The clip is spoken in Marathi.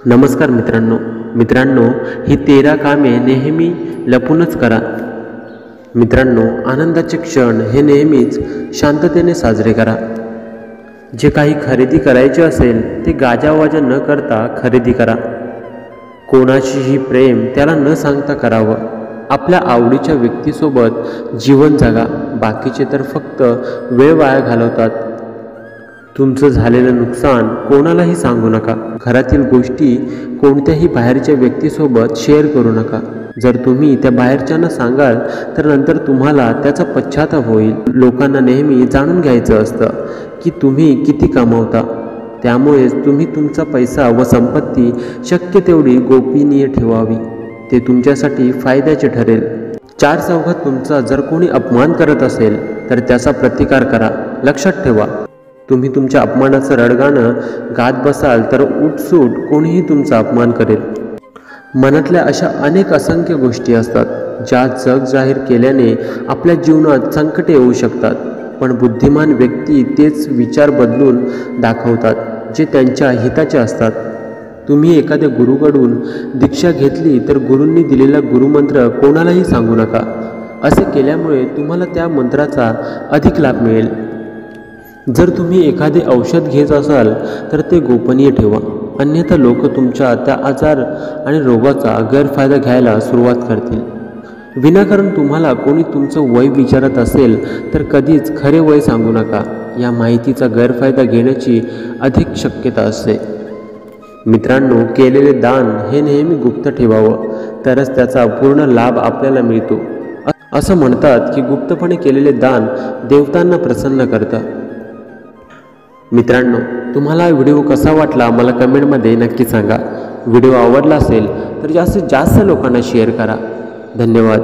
नमस्कार मित्रांनो ही 13 कामे नेहमी लपूनच करा। मित्रांनो, आनंदाचे क्षण हे नेहमीच शांततेने साजरे करा। जे काही खरेदी करायचे असेल ते गाजावाजा न करता खरेदी करा। कोणाशीही प्रेम त्याला न सांगता करावं। आपल्या आवडीच्या व्यक्तीसोबत जीवन जगा, बाकीचे तर फक्त वेळ वाया घालवतात। तुमचं झालेलं नुकसान कोणालाही सांगू नका। घरातील गोष्टी कोणत्याही बाहेरच्या व्यक्तीसोबत शेअर करू नका। जर तुम्ही त्या बाहेरच्यांना सांगाल तर नंतर तुम्हाला त्याचा पश्चाताप होईल। लोकांना नेहमी जाणून घ्यायचं असतं की तुम्ही किती कमावता, त्यामुळेच तुम्ही तुमचा पैसा व संपत्ती शक्य तेवढी गोपनीय ठेवावी। ते तुमच्यासाठी फायद्याचे ठरेल। चार चौघात तुमचा जर कोणी अपमान करत असेल तर त्याचा प्रतिकार करा। लक्षात ठेवा, तुम्ही तुमच्या अपमानाचं रडगाणं गात बसाल तर उठसूट कोणीही तुमचा अपमान करेल। मनातल्या अशा अनेक असंख्य गोष्टी असतात ज्या जग जाहीर केल्याने आपल्या जीवनात संकटे येऊ शकतात, पण बुद्धिमान व्यक्ती तेच विचार बदलून दाखवतात जे त्यांच्या हिताचे असतात। तुम्ही एखाद्या गुरुकडून दीक्षा घेतली तर गुरूंनी दिलेला गुरुमंत्र कोणालाही सांगू नका। असे केल्यामुळे तुम्हाला त्या मंत्राचा अधिक लाभ मिळेल। जर तुम्ही एखादे औषध घेत असाल तर ते गोपनीय ठेवा, अन्यथा लोक तुमच्या त्या आजार आणि रोगाचा गैरफायदा घ्यायला सुरुवात करतील। विनाकारण तुम्हाला कोणी तुमचं वय विचारत असेल तर कधीच खरे वय सांगू नका। या माहितीचा गैरफायदा घेण्याची अधिक शक्यता असते। मित्रांनो, केलेले दान हे नेहमी गुप्त ठेवावं, तरच त्याचा पूर्ण लाभ आपल्याला मिळतो। असं म्हणतात की गुप्तपणे केलेले दान देवतांना प्रसन्न करतं। मित्रांनो, तुम्हाला व्हिडिओ कसा वाटला मला कमेंटमध्ये नक्की सांगा। व्हिडिओ आवडला असेल तर जास्तीत जास्त लोकांना शेअर करा। धन्यवाद।